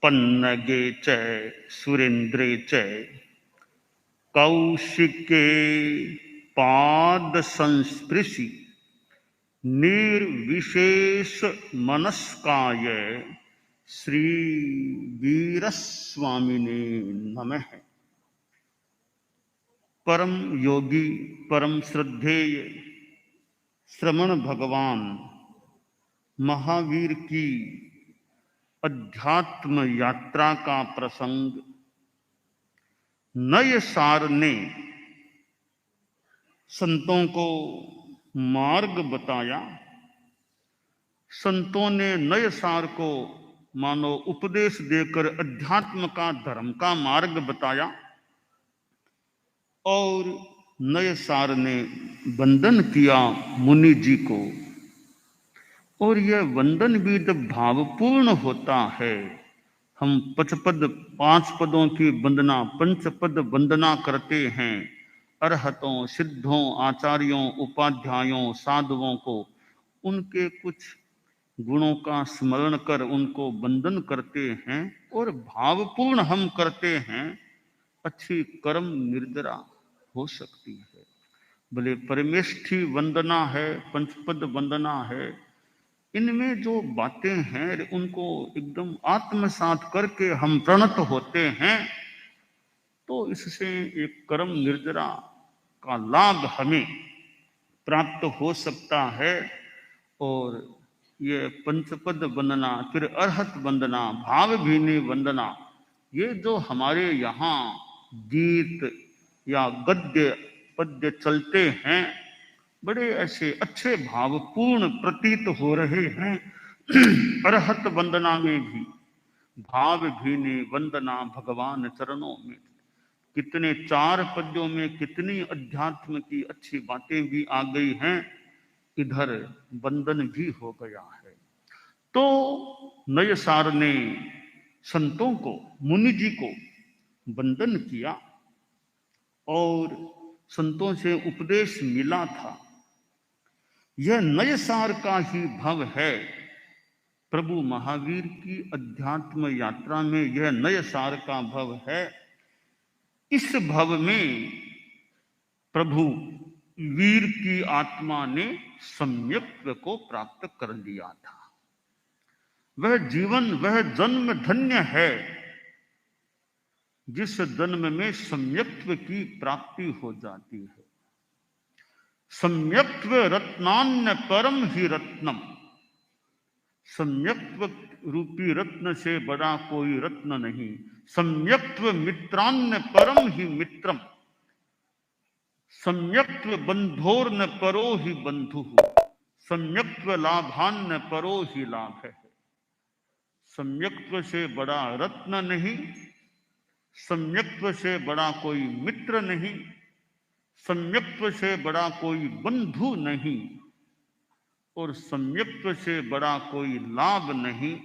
पन्नगे च सुरेन्द्रे च कौशिके पाद संस्पृशि निर्विशेष मनस्काय श्री वीरस्वामिने नमः। परम योगी परम श्रद्धेय श्रमण भगवान महावीर की अध्यात्म यात्रा का प्रसंग नय सार ने संतों को मार्ग बताया। संतों ने नय सार को मानो उपदेश देकर अध्यात्म का धर्म का मार्ग बताया और नय सार ने वंदन किया मुनि जी को। और यह वंदन भी जब भावपूर्ण होता है, हम पचपद 5 पदों की वंदना पंचपद वंदना करते हैं, अरहतों सिद्धों आचार्यों उपाध्यायों साधुओं को उनके कुछ गुणों का स्मरण कर उनको वंदन करते हैं और भावपूर्ण हम करते हैं, अच्छी कर्म निर्जरा हो सकती है। भले परमेष्ठी वंदना है, पंचपद वंदना है, इनमें जो बातें हैं उनको एकदम आत्मसात करके हम प्रणत होते हैं, तो इससे एक कर्म निर्जरा का लाभ हमें प्राप्त हो सकता है। और ये पंचपद वंदना, फिर अरहत वंदना, भाव भीनी वंदना, ये जो हमारे यहाँ गीत या गद्य पद्य चलते हैं, बड़े ऐसे अच्छे भावपूर्ण प्रतीत हो रहे हैं। अरहत वंदना में भी भाव भीनी वंदना भगवान चरणों में, कितने 4 पद्यों में कितनी अध्यात्म की अच्छी बातें भी आ गई हैं, इधर वंदन भी हो गया है। तो नय सार ने संतों को मुनि जी को वंदन किया और संतों से उपदेश मिला था। यह नय सार का ही भव है। प्रभु महावीर की अध्यात्म यात्रा में यह नय सार का भव है। इस भव में प्रभु वीर की आत्मा ने सम्यक्त्व को प्राप्त कर लिया था। वह जीवन, वह जन्म धन्य है जिस जन्म में सम्यक्त्व की प्राप्ति हो जाती है। सम्यक्त्व रत्नान्य परम ही रत्नम, सम्यक्त्व रूपी रत्न से बड़ा कोई रत्न नहीं। सम्यक्त्व मित्रान्य परम ही मित्रम, सम्यक्त्व बंधोर्न परो ही बंधु, सम्यक्त्व लाभान्य परो ही लाभ है। सम्यक्त्व से बड़ा रत्न नहीं, सम्यक्त्व से बड़ा कोई मित्र नहीं, सम्यक्त्व से बड़ा कोई बंधु नहीं, और सम्यक्त्व से बड़ा कोई लाभ नहीं।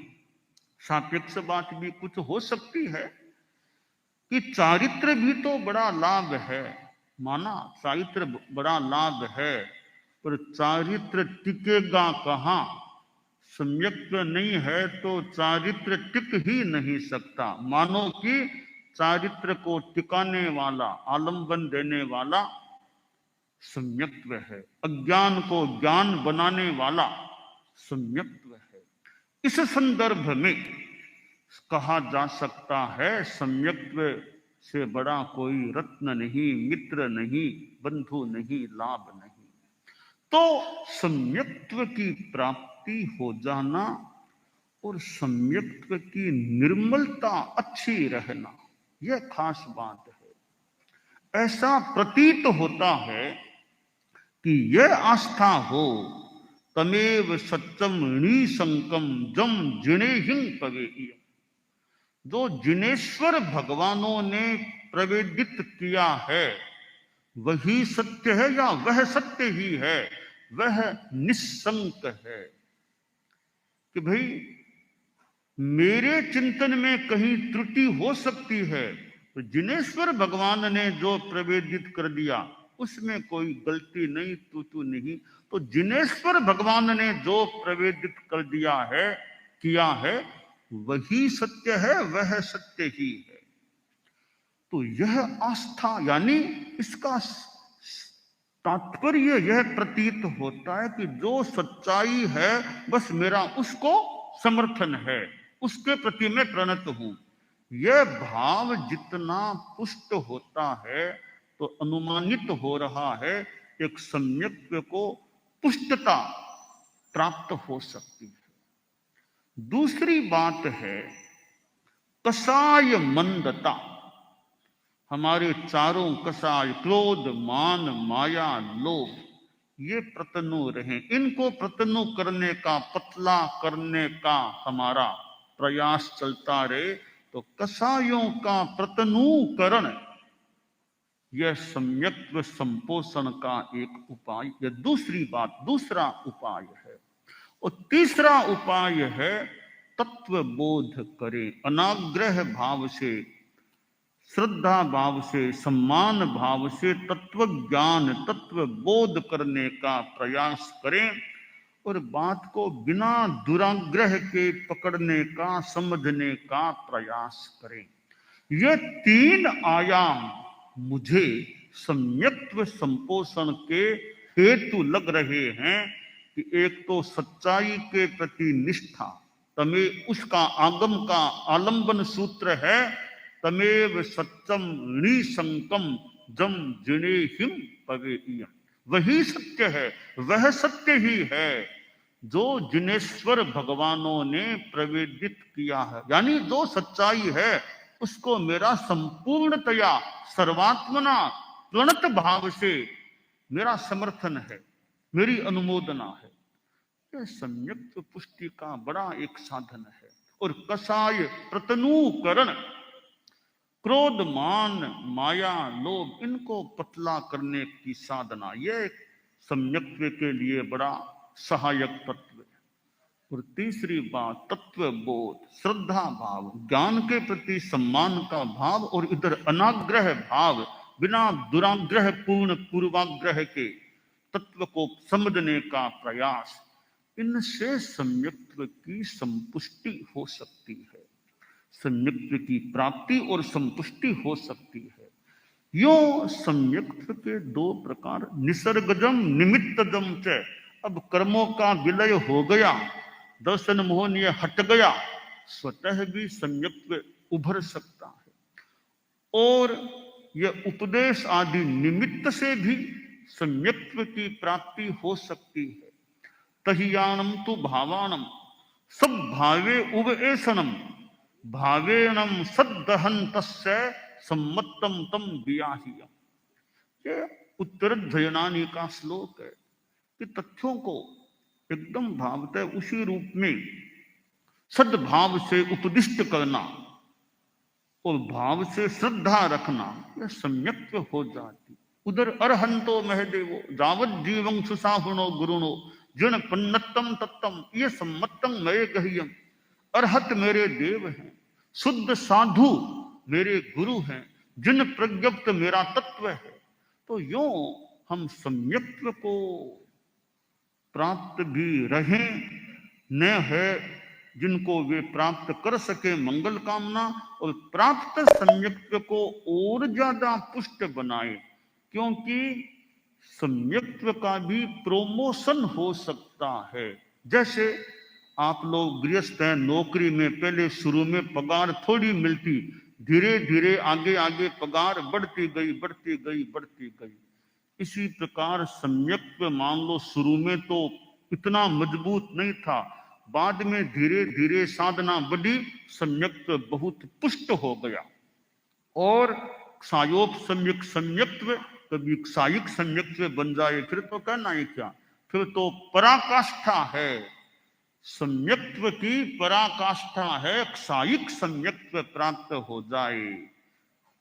सापेक्ष बात भी कुछ हो सकती है कि चारित्र भी तो बड़ा लाभ है, माना चारित्र बड़ा लाभ है, पर चारित्र टिकेगा कहाँ? सम्यक्त्व नहीं है तो चारित्र टिक ही नहीं सकता। मानो कि चारित्र को टिकाने वाला, आलंबन देने वाला सम्यक्त्व है, अज्ञान को ज्ञान बनाने वाला सम्यक्त्व है। इस संदर्भ में कहा जा सकता है सम्यक्त्व से बड़ा कोई रत्न नहीं, मित्र नहीं, बंधु नहीं, लाभ नहीं। तो सम्यक्त्व की प्राप्ति हो जाना और सम्यक्त्व की निर्मलता अच्छी रहना, यह खास बात है। ऐसा प्रतीत होता है कि यह आस्था हो, तमेव सत्यम निसंकम जम जिनेहिं पवेहि, जो जिनेश्वर भगवानों ने प्रवेदित किया है वही सत्य है, या वह सत्य ही है, वह निसंक है। कि भाई मेरे चिंतन में कहीं त्रुटि हो सकती है, तो जिनेश्वर भगवान ने जो प्रवेदित कर दिया उसमें कोई गलती नहीं, तू नहीं। तो जिनेश्वर भगवान ने जो प्रवेदित कर दिया है, किया है, वही सत्य है, वह सत्य ही है। तो यह आस्था, यानी इसका तात्पर्य यह प्रतीत होता है कि जो सच्चाई है बस मेरा उसको समर्थन है, उसके प्रति मैं प्रणत हूं। यह भाव जितना पुष्ट होता है तो अनुमानित हो रहा है एक सम्यक्त्व को पुष्टता प्राप्त हो सकती है। दूसरी बात है कसाय मंदता। हमारे चारों कसाय क्रोध, मान, माया, लोभ, ये प्रतनु रहे। इनको प्रतनु करने का, पतला करने का हमारा प्रयास चलता रहे तो कसायों का प्रतनुकरण यह सम्यक्त्व संपोषण का एक उपाय, यह दूसरी बात, दूसरा उपाय है। और तीसरा उपाय है तत्व बोध करें, अनाग्रह भाव से, श्रद्धा भाव से, सम्मान भाव से तत्व ज्ञान, तत्व बोध करने का प्रयास करें और बात को बिना दुराग्रह के पकड़ने का, समझने का प्रयास करें। ये तीन आयाम मुझे सम्यक्त्व संपोषण के हेतु लग रहे हैं कि एक तो सच्चाई के प्रति निष्ठा, तमें उसका आगम का आलंबन सूत्र है, तमेव सत्यम निसंकम जम जिनेहिम पवेयम। वही सत्य है, वह सत्य ही है जो जिनेश्वर भगवानों ने प्रवेदित किया है। यानी जो सच्चाई है उसको मेरा संपूर्णतया सर्वात्मना प्रणत भाव से मेरा समर्थन है, मेरी अनुमोदना है। यह सम्यक्त्व पुष्टि का बड़ा एक साधन है। और कसाय प्रतनुकरण, क्रोध, मान, माया, लोभ, इनको पतला करने की साधना, यह सम्यक्त्व के लिए बड़ा सहायक तत्व है। और तीसरी बात तत्व बोध, श्रद्धा भाव, ज्ञान के प्रति सम्मान का भाव, और इधर अनाग्रह भाव, बिना दुराग्रह पूर्ण पूर्वाग्रह के तत्व को समझने का प्रयास, इनसे सम्यक्त्व की संपुष्टि हो सकती है, सम्यक्त्व की प्राप्ति और संपुष्टि हो सकती है। यो सम्यक्त्व के दो प्रकार, निसर्गजम निमित्तजम च। अब कर्मों का विलय हो गया, दर्शन मोहन ये हट गया, स्वतः भी सम्यक्त्व उभर सकता है। और यह उपदेश आदि निमित्त से भी सम्यक्त्व की प्राप्ति हो सकती है। तहियानम तु भावानम सब भावे उवेशनम भावेनम सद्दहन्तस्य सम्मत्तम तम बियाहियम। ये उत्तरध्वयनानी का श्लोक है कि तथ्यों को एकदम भावतः उसी रूप में सद्भाव से उपदिष्ट करना और भाव से श्रद्धा रखना, यह सम्यक्त्व हो जाती। उधर अरहंतो महदेवो जावत जीवं सुसाहुनो गुरुणो जिन पन्नतम तत्तम ये सम्मतम मये गह्यम। अरहत मेरे देव हैं, शुद्ध साधु मेरे गुरु हैं, जिन प्रज्ञप्त मेरा तत्व है। तो यूं हम सम्यक्त्व को प्राप्त भी रहें, न है जिनको वे प्राप्त कर सके मंगल कामना, और प्राप्त सम्यक्त्व को और ज्यादा पुष्ट बनाए, क्योंकि सम्यक्त्व का भी प्रोमोशन हो सकता है। जैसे आप लोग गृहस्थ हैं, नौकरी में पहले शुरू में पगार थोड़ी मिलती, धीरे धीरे आगे आगे पगार बढ़ती गई, बढ़ती गई, बढ़ती गई। इसी प्रकार सम्यक्त्व मान लो शुरू में तो इतना मजबूत नहीं था, बाद में धीरे धीरे साधना बढ़ी, सम्यक्त्व बहुत पुष्ट हो गया। और सायोप सम्यक सम्यक्त्व कभी सायिक सम्यक्त्व बन जाए, फिर तो कहना ही क्या, फिर तो पराकाष्ठा है, सम्यक्त्व की पराकाष्ठा है, सायिक सम्यक्त्व प्राप्त हो जाए।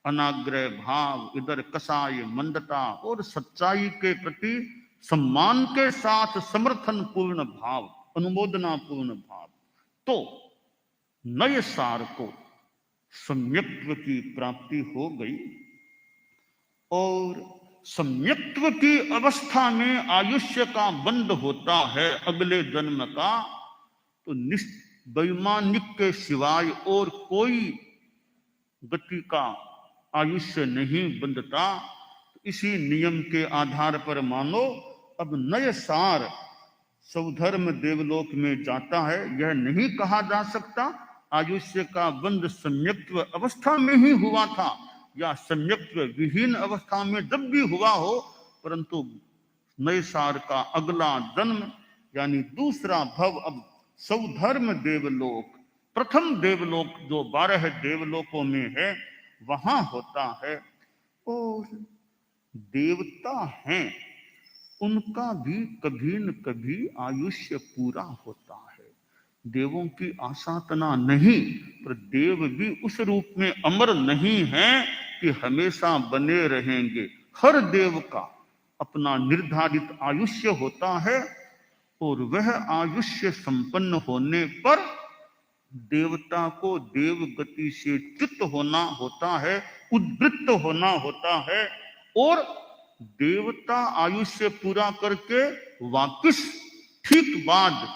अनाग्रह भाव, इधर कसाय मंदता, और सच्चाई के प्रति सम्मान के साथ समर्थन पूर्ण भाव, अनुमोदना पूर्ण भाव, तो नए सार को सम्यक्त्व की प्राप्ति हो गई। और सम्यक्त्व की अवस्था में आयुष्य का बंध होता है अगले जन्म का, तो वैमानिक के सिवाय और कोई गति का आयुष्य नहीं बंधता। इसी नियम के आधार पर मानो अब नए सार स्वधर्म देवलोक में जाता है। यह नहीं कहा जा सकता आयुष्य का बंध सम्यक्त्व अवस्था में ही हुआ था या सम्यक्त्व विहीन अवस्था में जब भी हुआ हो, परंतु नए सार का अगला जन्म यानी दूसरा भव अब स्वधर्म देवलोक, प्रथम देवलोक जो 12 देवलोकों में है, वहां होता है। और देवता हैं, उनका भी कभी न कभी आयुष्य पूरा होता है। देवों की आसातना नहीं, पर देव भी उस रूप में अमर नहीं है कि हमेशा बने रहेंगे। हर देव का अपना निर्धारित आयुष्य होता है और वह आयुष्य संपन्न होने पर देवता को देव गति से च्युत होना होता है, उद्वृत्त होना होता है और देवता आयुष्य पूरा करके वापिस ठीक बाद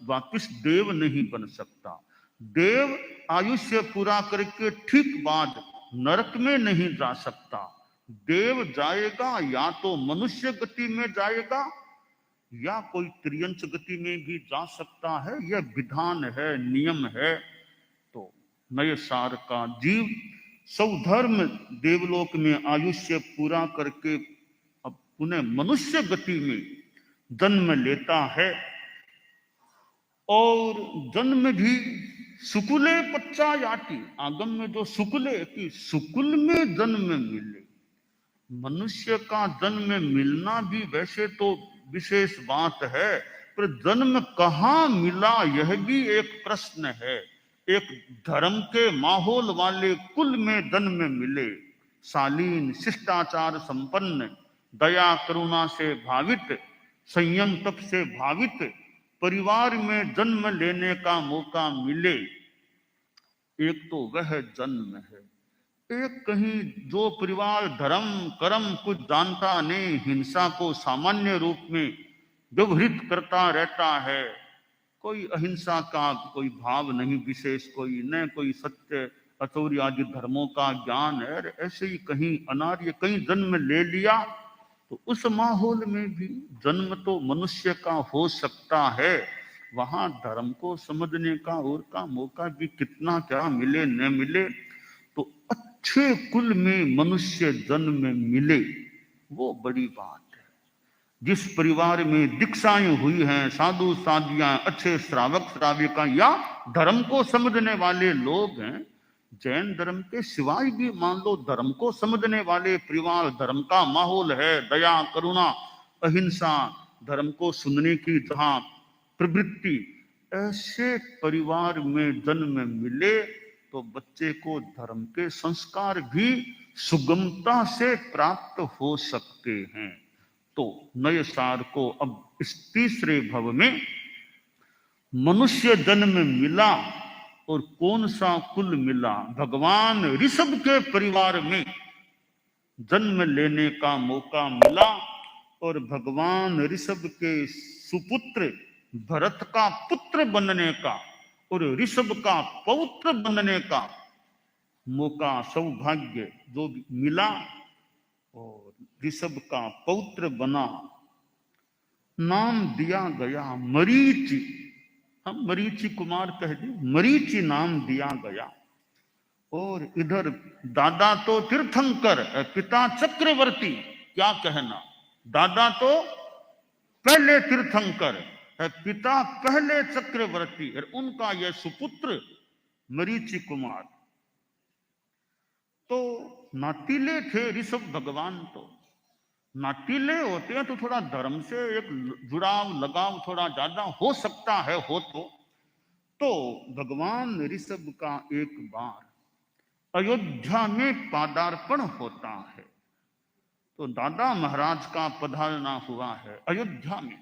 वापिस देव नहीं बन सकता। देव आयुष्य पूरा करके ठीक बाद नरक में नहीं जा सकता। देव जाएगा या तो मनुष्य गति में जाएगा या कोई त्रियंच गति में भी जा सकता है। यह विधान है, नियम है। तो नए सार का जीव स्वधर्म देवलोक में आयुष्य पूरा करके अब पुनः मनुष्य गति में जन्म लेता है और जन्म भी सुकुले पच्चायाति, आगम में जो सुकुले की सुकुल में जन्म मिले। मनुष्य का जन्म मिलना भी वैसे तो विशेष बात है, पर जन्म कहाँ मिला यह भी एक प्रश्न है। एक धर्म के माहौल वाले कुल में जन्म मिले, शालीन शिष्टाचार संपन्न, दया करुणा से भावित, संयम तप से भावित परिवार में जन्म लेने का मौका मिले, एक तो वह जन्म है। एक कहीं जो परिवार धर्म कर्म कुछ जानता नहीं, हिंसा को सामान्य रूप में व्यवहृत करता रहता है, कोई अहिंसा का कोई भाव नहीं विशेष, कोई न कोई सत्य अचौर्य आदि धर्मों का ज्ञान है, ऐसे ही कहीं अनार्य कहीं जन्म ले लिया, तो उस माहौल में भी जन्म तो मनुष्य का हो सकता है। वहां धर्म को समझने का और का मौका भी कितना क्या मिले न मिले। तो अच्छे कुल में मनुष्य जन्म मिले वो बड़ी बात है। जिस परिवार में दीक्षाएं हुई हैं, साधु साधियां, अच्छे श्रावक श्राविका या धर्म को समझने वाले लोग हैं, जैन धर्म के सिवाय भी मान लो धर्म को समझने वाले परिवार, धर्म का माहौल है, दया करुणा अहिंसा, धर्म को सुनने की जहां प्रवृत्ति, ऐसे परिवार में जन्म मिले तो बच्चे को धर्म के संस्कार भी सुगमता से प्राप्त हो सकते हैं। तो नए सार को अब इस तीसरे भव में मनुष्य जन्म मिला। और कौन सा कुल मिला? भगवान ऋषभ के परिवार में जन्म लेने का मौका मिला और भगवान ऋषभ के सुपुत्र भरत का पुत्र बनने का और ऋषभ का पौत्र बनने का मौका, सौभाग्य जो मिला और ऋषभ का पौत्र बना। नाम दिया गया मरीचि, हम मरीचि कुमार कह दे, मरीचि नाम दिया गया। और इधर दादा तो तीर्थंकर, पिता चक्रवर्ती, क्या कहना, दादा तो पहले तीर्थंकर है, पिता पहले चक्रवर्ती, और उनका यह सुपुत्र मरीचि कुमार। तो नातीले थे ऋषभ भगवान, तो नातीले होते हैं तो थोड़ा धर्म से एक जुड़ाव लगाव थोड़ा ज्यादा हो सकता है, हो तो भगवान ऋषभ का एक बार अयोध्या में पादार्पण होता है। तो दादा महाराज का पधारना हुआ है अयोध्या में।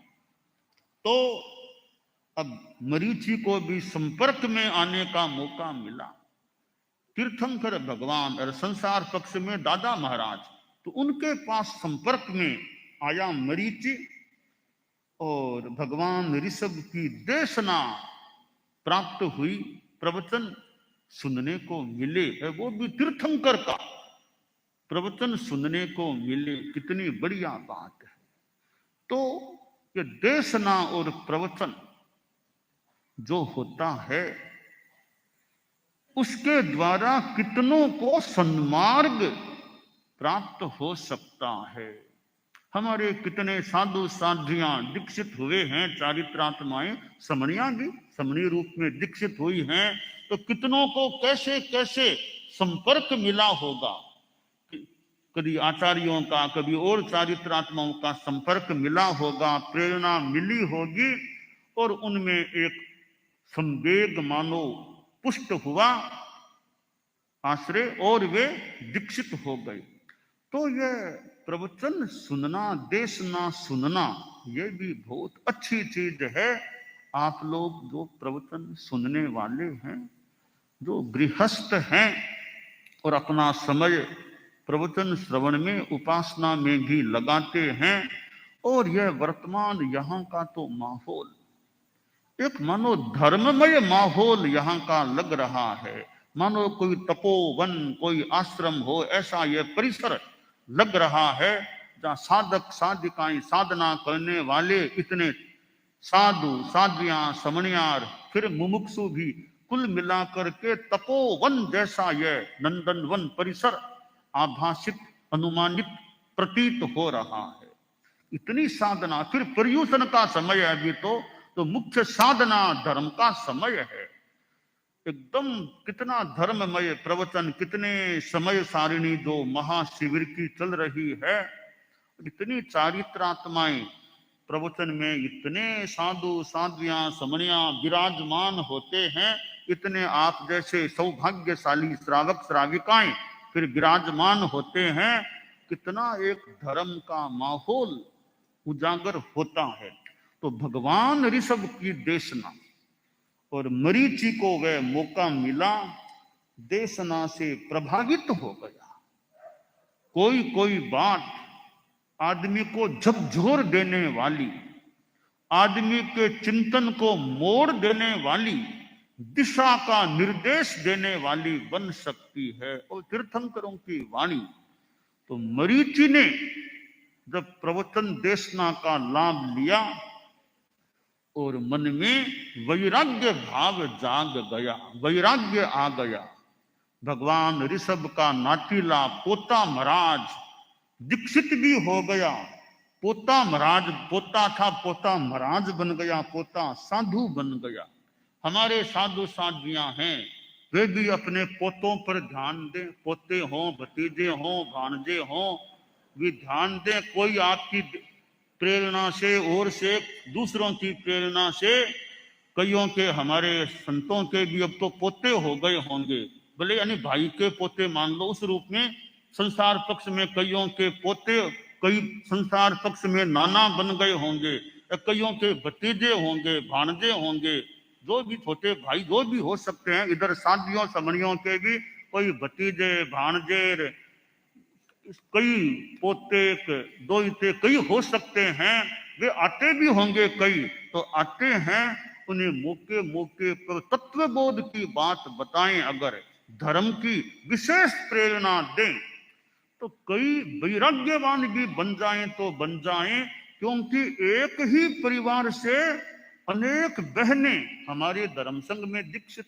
तो अब मरीचि को भी संपर्क में आने का मौका मिला। तीर्थंकर भगवान और संसार पक्ष में दादा महाराज, तो उनके पास संपर्क में आया मरीचि और भगवान ऋषभ की देशना प्राप्त हुई, प्रवचन सुनने को मिले, है वो भी तीर्थंकर का प्रवचन सुनने को मिले, कितनी बढ़िया बात है। तो ये देशना और प्रवचन जो होता है उसके द्वारा कितनों को सन्मार्ग प्राप्त हो सकता है। हमारे कितने साधु साध्वियां दीक्षित हुए हैं, चारित्रात्माएं समणियां भी समणी रूप में दीक्षित हुई हैं, तो कितनों को कैसे कैसे संपर्क मिला होगा। कभी आचार्यों का, कभी और चारित्रात्माओं का संपर्क मिला होगा, प्रेरणा मिली होगी और उनमें एक संवेग मानो पुष्ट हुआ आश्रय और वे दीक्षित हो गए। तो यह प्रवचन सुनना, देशना सुनना, ये भी बहुत अच्छी चीज है। आप लोग जो प्रवचन सुनने वाले हैं, जो गृहस्थ हैं और अपना समय प्रवचन श्रवण में, उपासना में भी लगाते हैं, और यह वर्तमान यहाँ का तो माहौल एक मानो धर्ममय माहौल यहाँ का लग रहा है, मानो कोई तपोवन, कोई आश्रम हो, ऐसा यह परिसर लग रहा है, जहाँ साधक साधिकाएं साधना करने वाले इतने साधु साध्वियां समणियार फिर मुमुक्षु भी कुल मिलाकर के तपोवन जैसा यह नंदनवन परिसर आभासित अनुमानित प्रतीत हो रहा है। इतनी साधना, फिर पर्यूषण का समय है अभी तो मुख्य साधना धर्म का समय है एकदम। कितना धर्ममय प्रवचन, कितने समय सारिणी जो महाशिविर की चल रही है, इतनी चारित्रात्माएं प्रवचन में, इतने साधु साध्वियां समणियां विराजमान होते हैं, इतने आप जैसे सौभाग्यशाली श्रावक श्राविकाएं फिर विराजमान होते हैं। कितना एक धर्म का माहौल उजागर होता है। तो भगवान ऋषभ की देशना और मरीचि को वह मौका मिला, देशना से प्रभावित हो गया। कोई कोई बात आदमी को झकझोर देने वाली, आदमी के चिंतन को मोड़ देने वाली, दिशा का निर्देश देने वाली बन सकती है। और तीर्थंकरों की वाणी, तो मरीचि ने जब प्रवचन देशना का लाभ लिया और मन में वैराग्य भाव जाग गया, वैराग्य आ गया। भगवान ऋषभ का नातीला पोता महाराज दीक्षित भी हो गया। पोता महाराज, पोता था, पोता महाराज बन गया, पोता साधु बन गया। हमारे साधु साध्वियां हैं, वे भी अपने पोतों पर ध्यान दें, पोते हों, भतीजे हों, भांजे हों, भी ध्यान दें। कोई आपकी प्रेरणा से और से, दूसरों की प्रेरणा से, कईयों के, हमारे संतों के भी अब तो पोते हो गए होंगे, भले यानी भाई के पोते मान लो उस रूप में। संसार पक्ष में कईयों के पोते, कई संसार पक्ष में नाना बन गए होंगे, कईयों के भतीजे होंगे, भांजे होंगे, जो भी छोटे भाई जो भी हो सकते हैं। इधर साधियों समणियों के भी कोई भतीजे भांजे, कई पोते दोहिते कई हो सकते हैं, वे आते भी होंगे कई, तो आते हैं। उन्हें मौके मौके पर तत्वबोध की बात बताएं, अगर धर्म की विशेष प्रेरणा दें, तो कई वैराग्यवान भी बन जाएं तो बन जाएं। क्योंकि एक ही परिवार से अनेक बहनें हमारे धर्म संघ में दीक्षित,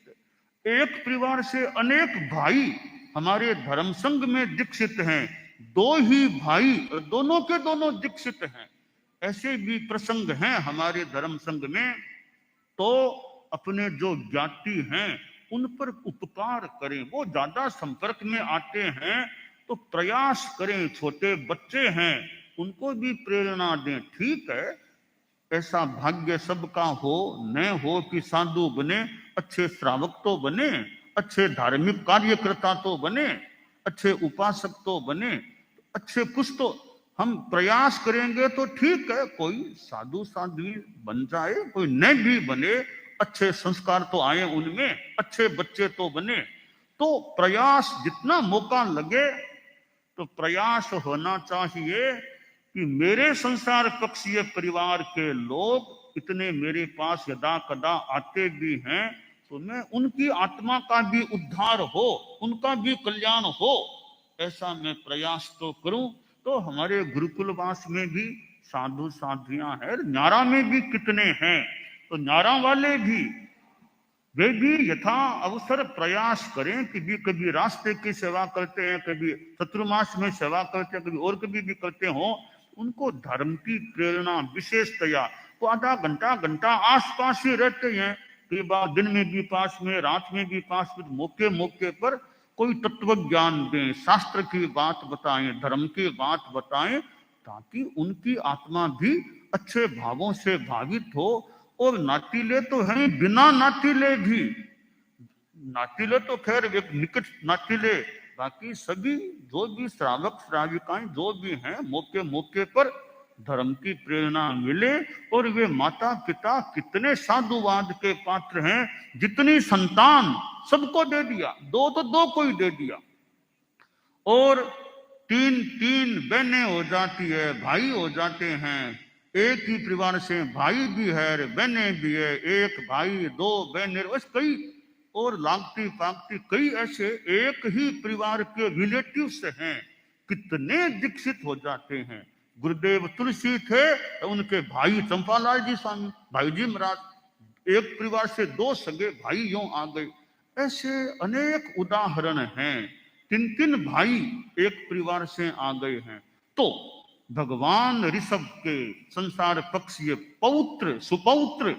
एक परिवार से अनेक भाई हमारे धर्म संघ में दीक्षित हैं, दो ही भाई और दोनों के दोनों दीक्षित हैं। ऐसे भी प्रसंग हैं हमारे धर्म संघ में। तो अपने जो ज्ञाति हैं उन पर उपकार करें, वो ज्यादा संपर्क में आते हैं तो प्रयास करें। छोटे बच्चे हैं उनको भी प्रेरणा दें। ठीक है, ऐसा भाग्य सबका हो, न हो कि साधु बने, अच्छे श्रावक तो बने, अच्छे धार्मिक कार्यकर्ता तो बने, अच्छे उपासक तो बने, अच्छे कुछ तो हम प्रयास करेंगे तो ठीक है। कोई साधु साध्वी बन जाए, कोई न भी बने, अच्छे संस्कार तो आए उनमें, अच्छे बच्चे तो बने। तो प्रयास जितना मौका लगे तो प्रयास होना चाहिए कि मेरे संसार पक्षीय परिवार के लोग इतने मेरे पास यदा कदा आते भी हैं, तो मैं उनकी आत्मा का भी उद्धार हो, उनका भी कल्याण हो, ऐसा मैं प्रयास तो करूं। तो हमारे गुरुकुलवास में भी साधु साधियां हैं, न्यारा में भी कितने हैं, तो न्यारा वाले भी वे भी यथा अवसर प्रयास करें कि भी कभी रास्ते की सेवा करते हैं, कभी चतुर्मास में सेवा करते हैं, कभी और कभी भी करते हो, उनको धर्म की प्रेरणा विशेषतया तो आधा घंटा घंटा आसपास ही रहते हैं, कई बार दिन में भी पास में, रात में भी पास में, मौके मौके पर कोई तत्व ज्ञान दें, शास्त्र की बात बताएं, धर्म की बात बताएं, ताकि उनकी आत्मा भी अच्छे भावों से भावित हो। और नातीले तो है, बिना नातीले भी, नातीले तो खैर एक निकट नातीले, बाकी सभी जो भी श्रावक श्राविकाएं जो भी हैं, मौके मौके पर धर्म की प्रेरणा मिले। और वे माता पिता कितने साधुवाद के पात्र हैं, जितनी संतान सबको दे दिया, दो तो दो को ही दे दिया, और तीन तीन बहनें हो जाती है, भाई हो जाते हैं, एक ही परिवार से भाई भी है, बहनें भी है, एक भाई दो बहनें, बस कई और लागती पागती कई ऐसे एक ही परिवार के रिलेटिव्स हैं, कितने दीक्षित हो जाते हैं। गुरुदेव तुलसी थे, उनके भाई चंपालाल जी स्वामी, भाई जी महाराज, एक परिवार से दो सगे भाई यूं आ गए। ऐसे अनेक उदाहरण हैं, तीन तीन भाई एक परिवार से आ गए हैं। तो भगवान ऋषभ के संसार पक्ष ये पौत्र सुपौत्र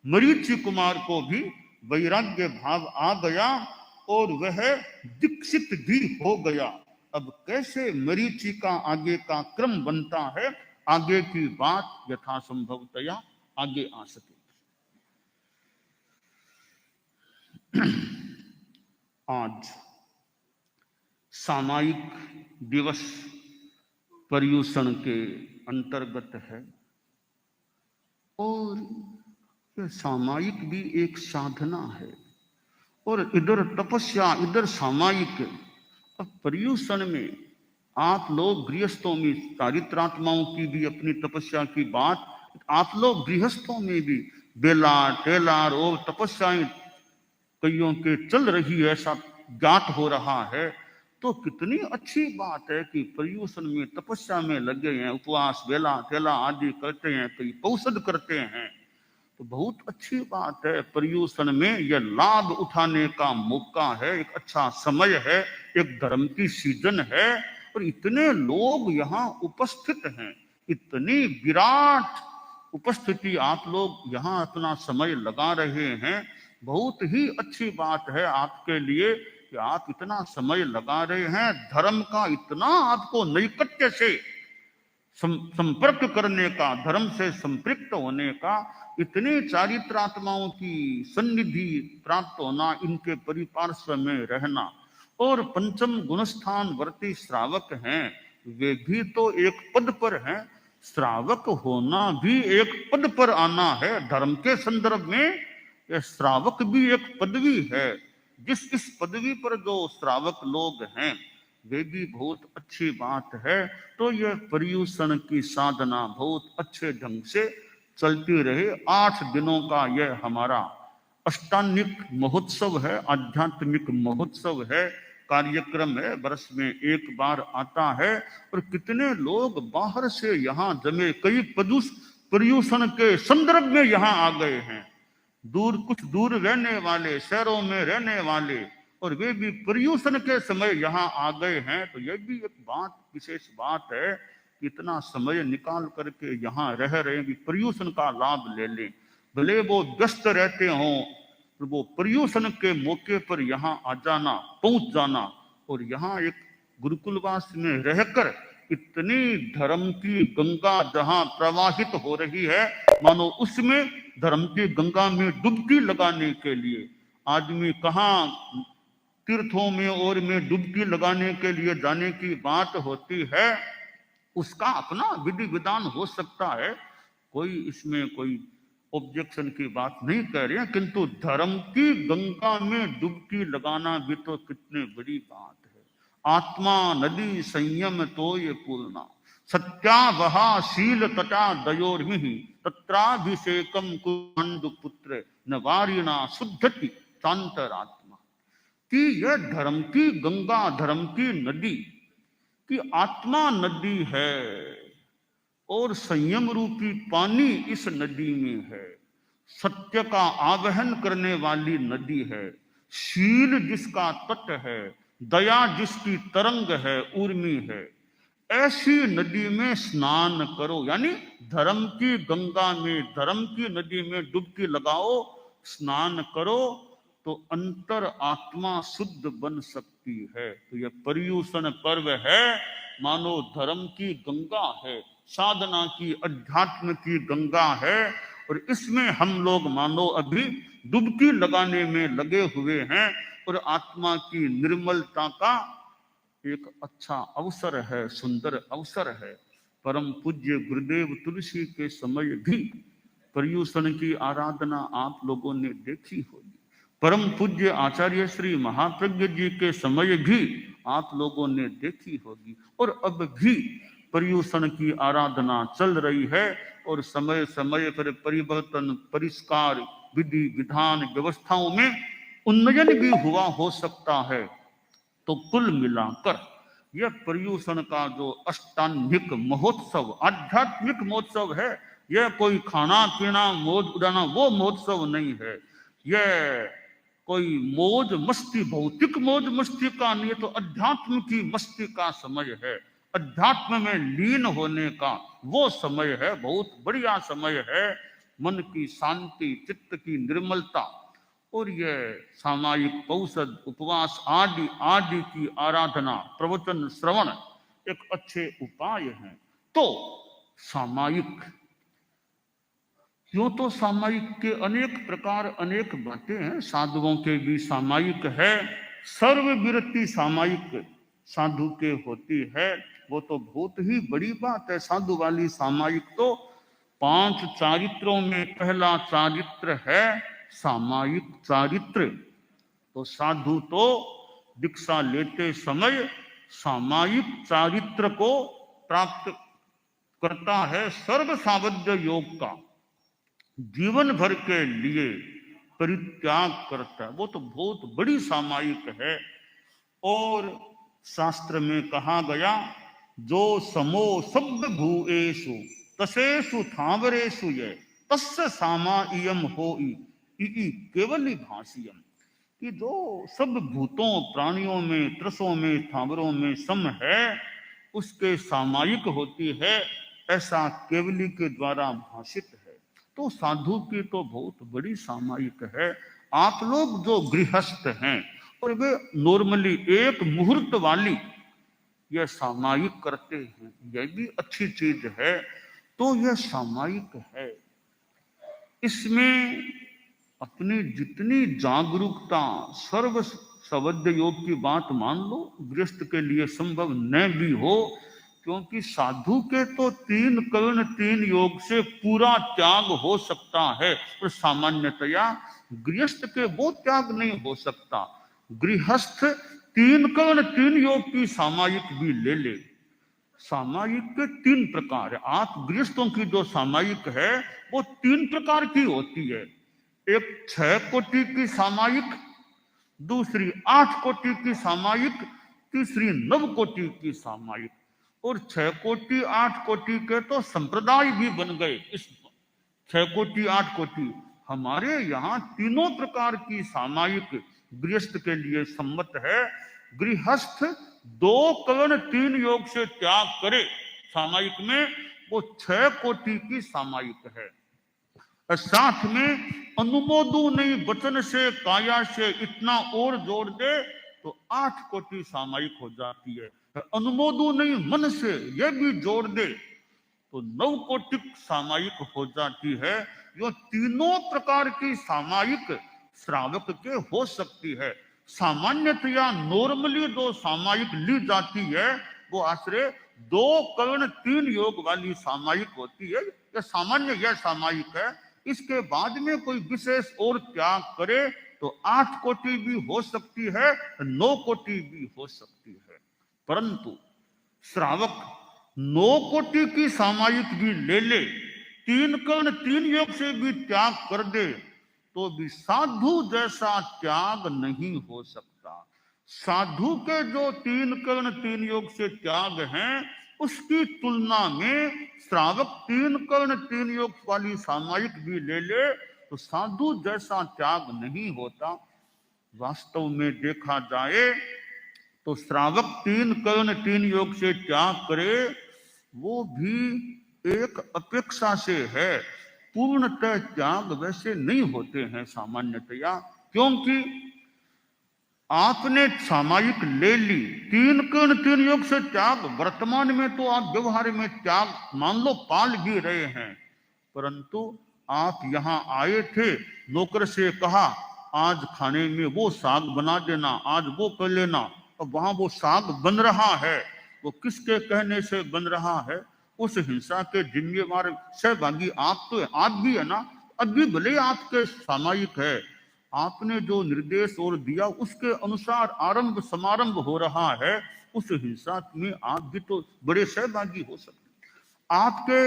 मरीचि कुमार को भी वैराग्य भाव आ गया और वह दीक्षित भी हो गया। अब कैसे मरीचि का आगे का क्रम बनता है, आगे की बात यथासंभवतया आगे आ सके। आज सामायिक दिवस पर्युषण के अंतर्गत है, और यह सामायिक भी एक साधना है, और इधर तपस्या इधर सामायिक। अब पर्युषण में आप लोग गृहस्थों में, चारित्रात्माओं की भी अपनी तपस्या की बात, आप लोग गृहस्थों में भी बेला टेलार और तपस्याएं कईयों के चल रही है, ऐसा ज्ञात हो रहा है। तो कितनी अच्छी बात है कि पर्युषण में तपस्या में लगे हैं, उपवास बेला तेला आदि करते हैं, कई औषध करते हैं, तो बहुत अच्छी बात है। पर्युषण में यह लाभ उठाने का मौका है, एक अच्छा समय है, एक धर्म की सीजन है, और इतने लोग यहाँ उपस्थित हैं, इतनी विराट उपस्थिति, आप लोग यहाँ अपना समय लगा रहे हैं, बहुत ही अच्छी बात है आपके लिए कि आप इतना समय लगा रहे हैं, धर्म का इतना आपको नैकट्य से संपर्क करने का, धर्म से संपृक्त होने का, इतनी चारित्रात्माओं की सन्निधि प्राप्त होना, इनके परिपार्श्व में रहना, और पंचम गुणस्थान वर्ती श्रावक हैं, वे भी तो एक पद पर हैं, श्रावक होना भी एक पद पर आना है। धर्म के संदर्भ में यह श्रावक भी एक पदवी है। इस पदवी पर जो श्रावक लोग हैं वे भी बहुत अच्छी बात है। तो यह पर्युषण की साधना बहुत अच्छे ढंग से चलती रहे। 8 दिनों का यह हमारा अष्टांगिक महोत्सव है, आध्यात्मिक महोत्सव है, कार्यक्रम है, वर्ष में एक बार आता है। और कितने लोग बाहर से यहाँ जमे, कई पर्युषण के संदर्भ में यहाँ आ गए हैं, दूर कुछ दूर रहने वाले, शहरों में रहने वाले, और वे भी पर्युषण के समय यहाँ आ गए हैं। तो यह भी एक बात, विशेष बात है कि इतना समय निकाल करके यहाँ रह रहे हैं, पर्युषण का लाभ ले लें। भले वो व्यस्त रहते हों, तो वो पर्युषण के मौके पर यहाँ आ जाना, पहुंच जाना, और यहाँ एक गुरुकुलवास में रहकर इतनी धर्म की गंगा जहां प्रवाहित हो रही है, मानो उसमें धर्म की गंगा में डुबकी लगाने के लिए आदमी कहाँ तीर्थों में और में डुबकी लगाने के लिए जाने की बात होती है, उसका अपना विधि विधान हो सकता है, कोई इसमें कोई ऑब्जेक्शन की बात नहीं कह रहे हैं, किंतु धर्म की गंगा में डुबकी लगाना भी तो कितनी बड़ी बात है। आत्मा नदी संयम तो ये पूर्णा, सत्यावहा शील तटा दयोर्मि तत्राभिषेकम कुंड पुत्र न वारिणा शुद्धति चांतरात्मा, कि यह धर्म की गंगा, धर्म की नदी, कि आत्मा नदी है और संयम रूपी पानी इस नदी में है, सत्य का आवहन करने वाली नदी है, शील जिसका तट है, दया जिसकी तरंग है, उर्मी है, ऐसी नदी में स्नान करो। यानी धर्म की गंगा में, धर्म की नदी में डुबकी लगाओ, स्नान करो, तो अंतर आत्मा शुद्ध बन सकती है। तो यह पर्युषण पर्व है, मानो धर्म की गंगा है, साधना की, अध्यात्म की गंगा है, और इसमें हम लोग मानो अभी डुबकी लगाने में लगे हुए हैं, और आत्मा की निर्मलता का एक अच्छा अवसर है, सुंदर अवसर है। परम पूज्य गुरुदेव तुलसी के समय भी पर्युषण की आराधना आप लोगों ने देखी होगी। परम पूज्य आचार्य श्री महाप्रज्ञ जी के समय भी आप लोगों ने देखी होगी, और अब भी पर्युषण की आराधना चल रही है, और समय समय पर परिवर्तन, परिष्कार, विधि विधान, व्यवस्थाओं में उन्नयन भी हुआ हो सकता है। तो कुल मिलाकर यह पर्युषण का जो अष्टांगिक महोत्सव, आध्यात्मिक महोत्सव है, यह कोई खाना पीना मौज उड़ाना वो महोत्सव नहीं है। यह कोई मौज मस्ती, भौतिक मौज मस्ती का नहीं, तो अध्यात्म की मस्ती का समय है, अध्यात्म में लीन होने का वो समय है, बहुत बढ़िया समय है। मन की शांति, चित्त की निर्मलता, और यह सामायिक औषध, उपवास आदि आदि की आराधना, प्रवचन श्रवण एक अच्छे उपाय हैं। तो सामायिक, यूं तो सामायिक के अनेक प्रकार, अनेक बातें हैं, साधुओं के भी सामायिक है, सर्वविरति सामायिक साधु के होती है, वो तो बहुत ही बड़ी बात है। साधु वाली सामायिक तो 5 चारित्रों में पहला चारित्र है सामायिक चारित्र। तो साधु तो दीक्षा लेते समय सामायिक चारित्र को प्राप्त करता है, सर्व सावध्य योग का जीवन भर के लिए परित्याग करता है, वो तो बहुत बड़ी सामायिक है। और शास्त्र में कहा गया, जो समो सब भूएषु तसेषु थावरेषु ये तस्य सामायियम होई केवली भाषियम, कि जो सब भूतों, प्राणियों में, त्रसों में, थावरों में सम है, उसके सामायिक होती है, ऐसा केवली के द्वारा भाषित है। तो साधु की तो बहुत बड़ी सामायिक है। आप लोग जो गृहस्थ हैं, और वे नॉर्मली एक मुहूर्त वाली यह सामायिक करते हैं, यह भी अच्छी चीज है। तो यह सामायिक है, इसमें अपनी जितनी जागरूकता, सर्व सवद्य योग की बात मान लो, गृहस्थ के लिए संभव न भी हो, क्योंकि साधु के तो 3 कर्ण 3 योग से पूरा त्याग हो सकता है, और सामान्यतया गृहस्थ के वो त्याग नहीं हो सकता। गृहस्थ 3 कर्ण 3 योग की सामायिक भी ले ले। सामायिक के 3 प्रकार है। आप गृहस्थों की जो सामायिक है वो 3 प्रकार की होती है। एक 6 कोटि की सामायिक, दूसरी 8 कोटि की सामायिक, तीसरी 9 कोटि की सामायिक। और 6 कोटि 8 कोटि के तो संप्रदाय भी बन गए। इस 6 कोटि 8 कोटि हमारे यहाँ तीनों प्रकार की सामायिक गृहस्थ के लिए सम्मत है। गृहस्थ 2 कर्ण 3 योग से त्याग करे सामायिक में, वो 6 कोटि की सामायिक है। साथ में अनुमोदु नहीं वचन से, काया से इतना और जोड़ दे तो 8 कोटि सामायिक हो जाती है। अनुमोदु नहीं मन से यह भी जोड़ दे तो 9 कोटि सामायिक हो जाती है। यो तीनों प्रकार की सामायिक श्रावक के हो सकती है। सामान्यतया नॉर्मली जो सामायिक ली जाती है वो आश्रय 2 कर्ण 3 योग वाली सामायिक होती है। यह सामान्य, यह सामायिक है। इसके बाद में कोई विशेष और त्याग करे तो 8 कोटि भी हो सकती है, 9 कोटि भी हो सकती है। परंतु श्रावक 9 कोटि की सामायिक भी ले ले, 3 कर्ण 3 योग से भी त्याग कर दे, तो भी साधु जैसा त्याग नहीं हो सकता। साधु के जो 3 कर्ण 3 योग से त्याग हैं, उसकी तुलना में श्रावक 3 कर्ण 3 योग वाली सामायिक भी ले ले तो साधु जैसा त्याग नहीं होता। वास्तव में देखा जाए तो श्रावक 3 कर्ण 3 योग से त्याग करे वो भी एक अपेक्षा से है, पूर्णतः त्याग वैसे नहीं होते हैं सामान्यतया। क्योंकि आपने सामायिक ले ली, 3 कर्ण 3 योग से त्याग, वर्तमान में तो आप व्यवहार में त्याग मान लो पाल भी रहे हैं, परंतु आप यहां आए थे, नौकर से कहा आज खाने में वो साग बना देना, आज वो कर लेना, अब वहां वो साग बन रहा है, वो किसके कहने से बन रहा है? उस हिंसा के जिम्मेवार सहभागी आप तो आप भी है ना। अभी भले आपके सामायिक है, आपने जो निर्देश और दिया उसके अनुसार आरंभ समारंभ हो रहा है, उस हिंसा में आप भी तो बड़े सहभागी हो सकते। आपके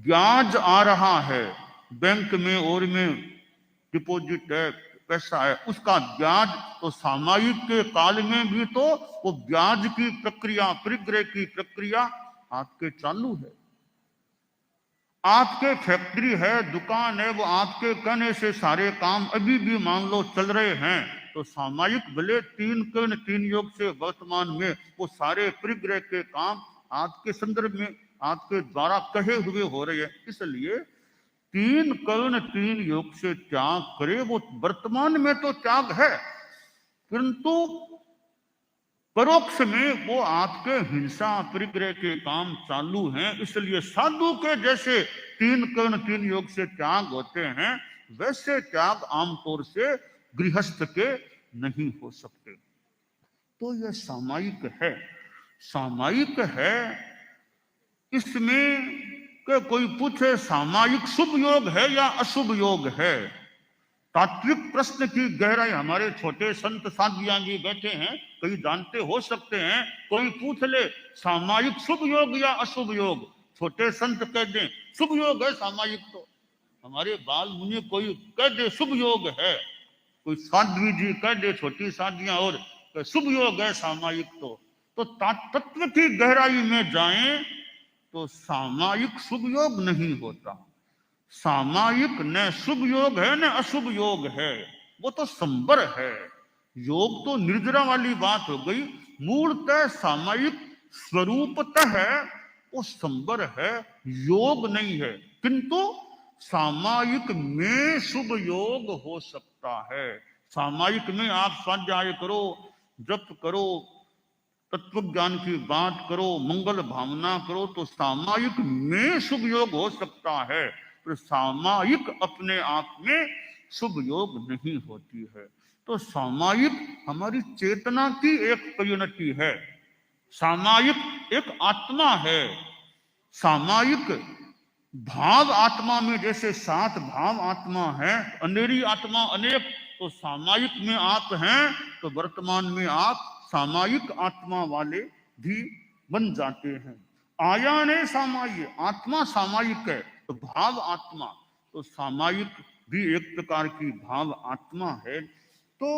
ब्याज आ रहा है, बैंक में और में डिपॉजिट है, पैसा है, उसका ब्याज तो सामायिक के काल में भी तो वो ब्याज की प्रक्रिया, परिग्रह की प्रक्रिया आपके चालू है। आपके फैक्ट्री है, दुकान है, वो आपके कहने से सारे काम अभी भी मान लो चल रहे हैं, तो सामायिक भले 3 कर्ण 3 योग से वर्तमान में वो सारे परिग्रह के काम आपके संदर्भ में आपके द्वारा कहे हुए हो रहे हैं। इसलिए 3 कर्ण 3 योग से त्याग करे, वो वर्तमान में तो त्याग है, परंतु परोक्ष में वो आपके हिंसा परिग्रह के काम चालू हैं। इसलिए साधु के जैसे 3 कर्ण 3 योग से त्याग होते हैं, वैसे त्याग आमतौर से गृहस्थ के नहीं हो सकते। तो यह सामायिक है। सामायिक है, इसमें कि कोई पूछे सामायिक शुभ योग है या अशुभ योग है, तात्विक प्रश्न की गहराई हमारे छोटे संत साधियां जी बैठे हैं, कई जानते हो सकते हैं। कोई पूछ ले सामायिक शुभ योग या अशुभ योग, छोटे संत कह दें शुभ योग है सामायिक, तो हमारे बाल मुनि कोई कह दे शुभ योग है, कोई साध्वी जी कह दे, छोटी साधियां और शुभ योग है सामायिक, तो तत्व की गहराई में जाएं तो सामायिक शुभ योग नहीं होता। सामायिक न शुभ योग है न अशुभ योग है, वो तो संबर है। योग तो निर्जरा वाली बात हो गई। मूलतः सामायिक स्वरूपतः है वो संबर है, योग नहीं है, किंतु सामायिक में शुभ योग हो सकता है। सामायिक में आप स्वाध्याय करो, जप करो, तत्व ज्ञान की बात करो, मंगल भावना करो, तो सामायिक में शुभ योग हो सकता है, पर सामायिक अपने आप में शुभ योग नहीं होती है। तो सामायिक हमारी चेतना की एक परिणति है, सामायिक एक आत्मा है। सामायिक भाव आत्मा में जैसे 7 भाव आत्मा है, अनेरी आत्मा अनेक, तो सामायिक में आप हैं तो वर्तमान में आप सामायिक आत्मा वाले भी बन जाते हैं। आया ने सामायिक, आत्मा सामायिक है तो भाव आत्मा, तो सामायिक भी एक प्रकार की भाव आत्मा है। तो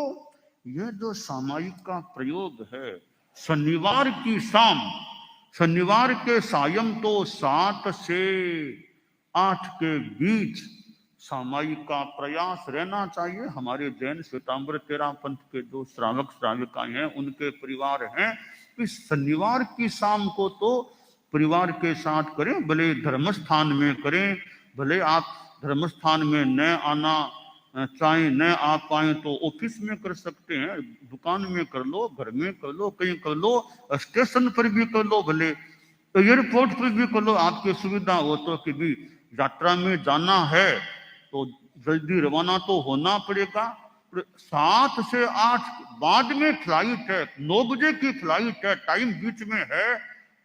यह जो सामायिक का प्रयोग है, शनिवार की शाम, शनिवार के सायं तो 7 से 8 के बीच सामायिक का प्रयास रहना चाहिए। हमारे जैन श्वेतांबर तेरा पंथ के जो श्रावक श्राविकाएं हैं, उनके परिवार हैं, इस शनिवार की शाम को तो परिवार के साथ करें, भले धर्म स्थान में करें, भले आप धर्म स्थान में न आना चाहे न आ पाए तो ऑफिस में कर सकते हैं, दुकान में कर लो, घर में कर लो, कहीं कर लो, स्टेशन पर भी कर लो, भले एयरपोर्ट पर भी कर लो, आपकी सुविधा हो तो। कि भी यात्रा में जाना है तो जल्दी रवाना तो होना पड़ेगा। 7 से 8 बाद में फ्लाइट है, 9 बजे की फ्लाइट है, टाइम बीच में है,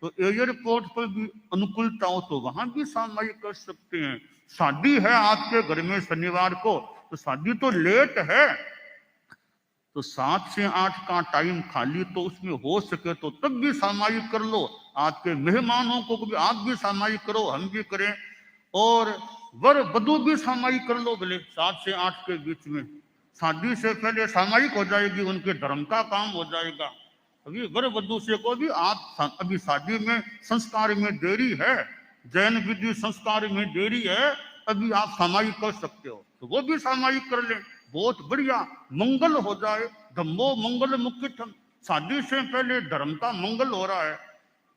तो एयरपोर्ट पर भी अनुकूलता हो तो वहां भी सामायिक कर सकते हैं। शादी है आपके घर में शनिवार को, तो शादी तो लेट है, तो 7 से 8 का टाइम खाली तो उसमें हो सके तो तब भी सामायिक कर लो। आपके मेहमानों को भी आप भी सामायिक करो, हम भी करें। और वर वधू भी सामायिक कर लो, बोले 7 से 8 के बीच में शादी से पहले सामायिक हो जाएगी, उनके धर्म का काम हो जाएगा। अभी वर वधू से को भी आप अभी शादी में संस्कार में देरी है, जैन विधि संस्कार में देरी है, अभी आप सामायिक कर सकते हो, तो वो भी सामायिक कर ले, बहुत बढ़िया, मंगल हो जाए। धम्मो मंगल मुख्यतम, शादी से पहले धर्म का मंगल हो रहा है,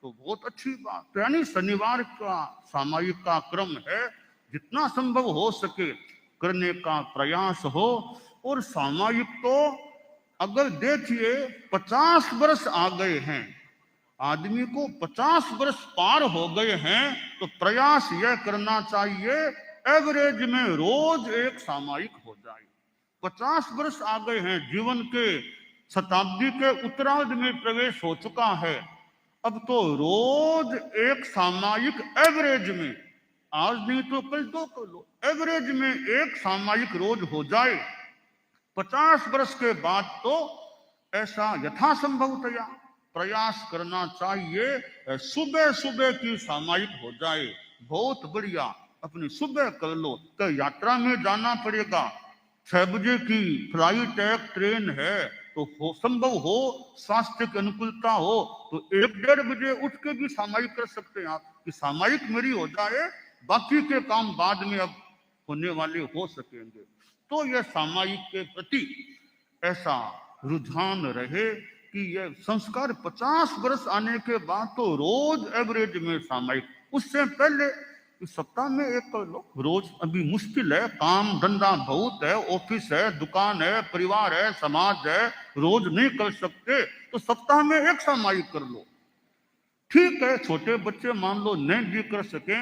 तो बहुत अच्छी बात। तो यानी शनिवार का सामायिक का क्रम है, जितना संभव हो सके करने का प्रयास हो। और सामायिक तो अगर देखिए 50 वर्ष आ गए हैं, आदमी को 50 वर्ष पार हो गए हैं, तो प्रयास यह करना चाहिए एवरेज में रोज एक सामायिक हो जाए। 50 वर्ष आ गए हैं, जीवन के शताब्दी के उत्तरार्ध में प्रवेश हो चुका है, अब तो रोज एक सामायिक एवरेज में, आज नहीं तो कल तो कर लो, एवरेज में एक सामायिक रोज हो जाए। 50 वर्ष के बाद तो ऐसा यथासंभवतया प्रयास करना चाहिए, सुबह सुबह की सामायिक हो जाए, बहुत बढ़िया। अपनी सुबह कर लो, तो यात्रा में जाना पड़ेगा, 6 बजे की फ्लाइट है, ट्रेन है, तो संभव हो स्वास्थ्य की अनुकूलता हो तो 1-1.5 बजे उठ के भी सामायिक कर सकते हैं आप, कि सामायिक मेरी हो जाए, बाकी के काम बाद में अब होने वाले हो सकेंगे। तो यह सामायिक के प्रति ऐसा रुझान रहे कि यह संस्कार 50 वर्ष आने के बाद तो रोज एवरेज में सामायिक, उससे पहले सप्ताह में एक कर लो, रोज अभी मुश्किल है, काम धंधा बहुत है, ऑफिस है, दुकान है, परिवार है, समाज है, रोज नहीं कर सकते, तो सप्ताह में एक सामायिक कर लो। ठीक है, छोटे बच्चे मान लो नहीं भी कर सके,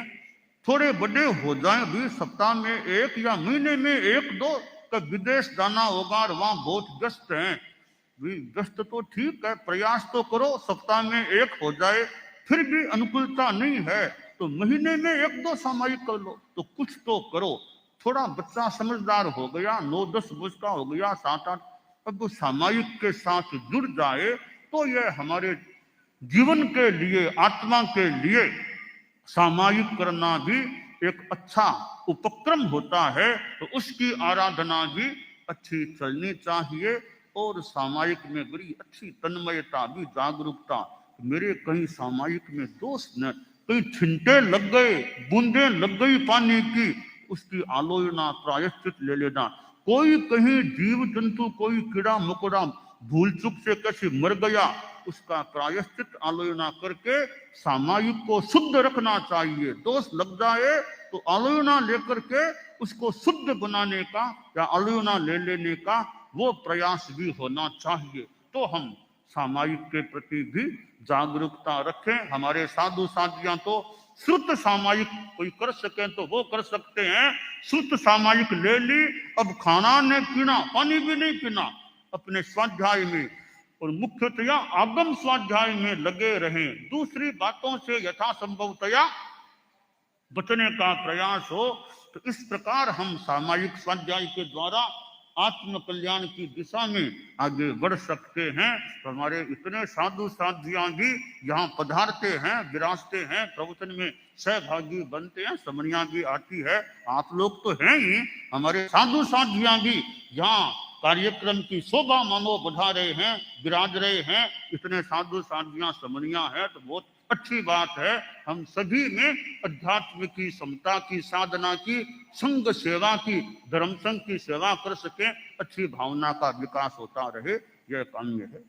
थोड़े बड़े हो जाए भी सप्ताह में एक या महीने में 1-2, कब विदेश जाना होगा और वहां बहुत व्यस्त हैं, व्यस्त तो ठीक है, प्रयास तो करो सप्ताह में एक हो जाए, फिर भी अनुकूलता नहीं है तो महीने में 1-2 सामायिक कर लो, तो कुछ तो करो। थोड़ा बच्चा समझदार हो गया, 9-10 वर्ष का हो गया, 7-8, अब वो सामायिक के साथ जुड़ जाए तो यह हमारे जीवन के लिए, आत्मा के लिए सामायिक करना भी एक अच्छा उपक्रम होता है, तो उसकी आराधना भी अच्छी चलनी चाहिए। और सामायिक में बड़ी अच्छी तन्मयता भी, जागरूकता, मेरे कहीं सामायिक में दोष न, कहीं छिंटे लग गए, बूंदे लग गई पानी की, उसकी आलोचना प्रायश्चित ले लेना। कोई कहीं जीव जंतु, कोई कीड़ा मकोड़ा भूल चुक से कैसे मर गया, उसका प्रायश्चित आलोचना करके सामायिक को शुद्ध रखना चाहिए। दोष लग जाए तो आलोचना लेकर के उसको शुद्ध बनाने का या आलोचना ले लेने का वो प्रयास भी होना चाहिए। तो हम सामायिक के प्रति भी जागरूकता रखें। हमारे साधु साधियां तो श्रुत सामायिक कोई कर सके तो वो कर सकते हैं, श्रुत सामायिक ले ली, अब खाना नहीं पीना, पानी भी नहीं पीना, अपने स्वाध्याय में और मुख्यतया आगम स्वाध्याय में लगे रहें, दूसरी बातों से यथासंभवतया बचने का प्रयास हो। तो इस प्रकार हम सामायिक स्वाध्याय के द्वारा आत्म कल्याण की दिशा में आगे बढ़ सकते हैं। तो हमारे इतने साधु साधियां भी यहाँ पधारते हैं, विराजते हैं, प्रवचन में सहभागी बनते हैं, समनिया भी आती है, आप लोग तो हैं ही, हमारे साधु साधियां भी यहाँ कार्यक्रम की शोभा मानो बढ़ा रहे हैं, विराज रहे हैं, इतने साधु साधियां समनिया हैं, तो बहुत अच्छी बात है। हम सभी में अध्यात्म की समता की साधना की, संघ सेवा की, धर्म संघ की सेवा कर सके, अच्छी भावना का विकास होता रहे, यह काम्य है।